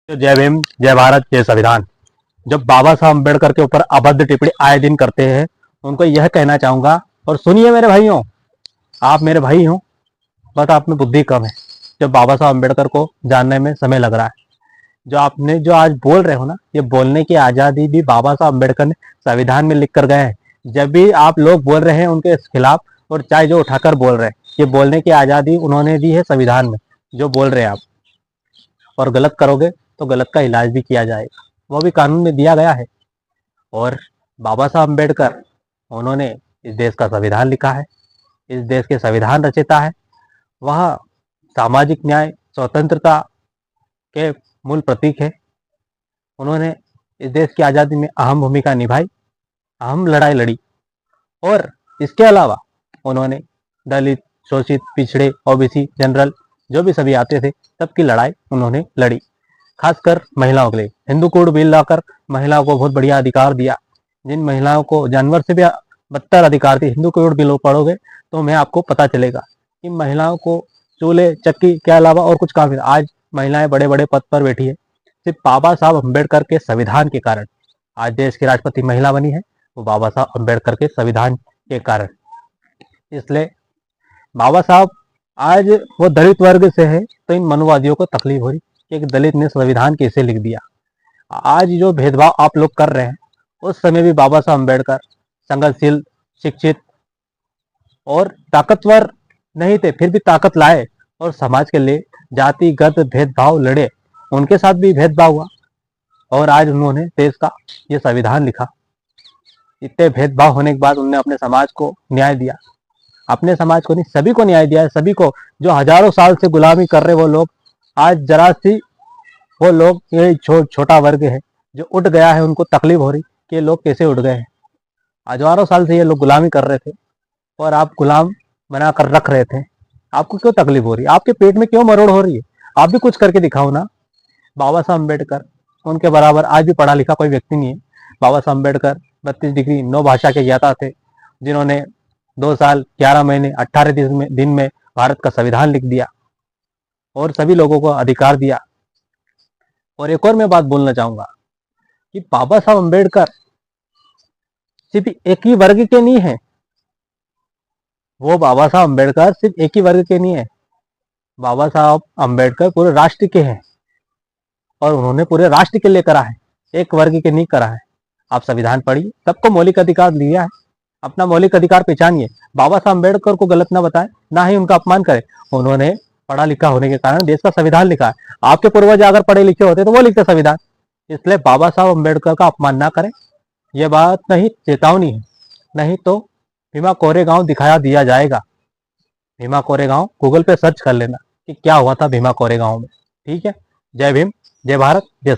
तो जय भीम, जय भारत, जय संविधान। जब बाबा साहब अम्बेडकर के ऊपर अभद्र टिप्पणी आए दिन करते हैं, उनको यह कहना चाहूंगा, और सुनिए मेरे भाइयों, आप मेरे भाई हो, बट आप में बुद्धि कम है। जब बाबा साहब अम्बेडकर को जानने में समय लग रहा है, जो आज बोल रहे हो ना, ये बोलने की आज़ादी भी बाबा साहब अम्बेडकर ने संविधान में लिख कर गए हैं। जब भी आप लोग बोल रहे हैं उनके खिलाफ, और चाहे जो उठाकर बोल रहे हैं, ये बोलने की आज़ादी उन्होंने दी है संविधान में। जो बोल रहे हैं आप, और गलत करोगे तो गलत का इलाज भी किया जाएगा, वो भी कानून में दिया गया है। और बाबा साहब अम्बेडकर, उन्होंने इस देश का संविधान लिखा है, इस देश के संविधान रचयिता है। वह सामाजिक न्याय, स्वतंत्रता के मूल प्रतीक है। उन्होंने इस देश की आज़ादी में अहम भूमिका निभाई, अहम लड़ाई लड़ी। और इसके अलावा उन्होंने दलित, शोषित, पिछड़े, ओबीसी, जनरल, जो भी सभी आते थे, सबकी लड़ाई उन्होंने लड़ी। खासकर महिलाओं के लिए हिंदू कोड बिल लाकर महिलाओं को बहुत बढ़िया अधिकार दिया। जिन महिलाओं को जानवर से भी बदतर अधिकार थे, हिंदू कोड बिल पढ़ोगे तो मैं आपको पता चलेगा कि महिलाओं को चूल्हे चक्की के अलावा और कुछ काम। आज महिलाएं बड़े बड़े पद पर बैठी है, सिर्फ बाबा साहब अम्बेडकर के संविधान के कारण। आज देश की राष्ट्रपति महिला बनी है, वो बाबा साहब अम्बेडकर के संविधान के कारण। इसलिए बाबा साहब, आज वो दलित वर्ग से है तो इन मनुवादियों को तकलीफ हो रही कि एक दलित ने संविधान कैसे लिख दिया। आज जो भेदभाव आप लोग कर रहे हैं, उस समय भी बाबा साहब अम्बेडकर संघर्षशील, शिक्षित और ताकतवर नहीं थे, फिर भी ताकत लाए और समाज के लिए जातिगत भेदभाव लड़े। उनके साथ भी भेदभाव हुआ और आज उन्होंने देश का ये संविधान लिखा। इतने भेदभाव होने के बाद उन्होंने अपने समाज को न्याय दिया। अपने समाज को नहीं, सभी को न्याय दिया है। सभी को, जो हजारों साल से गुलामी कर रहे वो लोग, आज जरा सी वो लोग, ये छोटा वर्ग है जो उठ गया है, उनको तकलीफ हो रही कि ये लोग कैसे उठ गए हैं। हजारों साल से ये लोग गुलामी कर रहे थे और आप गुलाम बनाकर रख रहे थे। आपको क्यों तकलीफ हो रही है? आपके पेट में क्यों मरोड़ हो रही है? आप भी कुछ करके दिखाओ ना। बाबा साहब अम्बेडकर, उनके बराबर आज भी पढ़ा लिखा कोई व्यक्ति नहीं है। बाबा साहब अम्बेडकर 32 डिग्री 9 भाषा के ज्ञाता थे, जिन्होंने 2 साल 11 महीने 18 दिन में भारत का संविधान लिख दिया और सभी लोगों को अधिकार दिया। और एक और मैं बात बोलना चाहूंगा कि बाबा साहब अम्बेडकर सिर्फ एक ही वर्ग के नहीं है। वो बाबा साहब अम्बेडकर सिर्फ एक ही वर्ग के नहीं है। बाबा साहब अम्बेडकर पूरे राष्ट्र के हैं और उन्होंने पूरे राष्ट्र के लिए करा है, एक वर्ग के नहीं करा है। आप संविधान पढ़िए, सबको मौलिक अधिकार दिया है। अपना मौलिक अधिकार पहचानिए। बाबा साहब अम्बेडकर को गलत ना बताएं, ना ही उनका अपमान करें। उन्होंने पढ़ा लिखा होने के कारण देश का संविधान लिखा है। आपके पूर्वज अगर पढ़े लिखे होते तो वो लिखते संविधान। इसलिए बाबा साहब अम्बेडकर का अपमान ना करें। यह बात नहीं, चेतावनी है, नहीं तो भीमा कोरेगांव दिखाया दिया जाएगा। भीमा कोरेगांव गूगल पे सर्च कर लेना कि क्या हुआ था भीमा कोरेगांव में। ठीक है। जय भीम, जय भारत, जय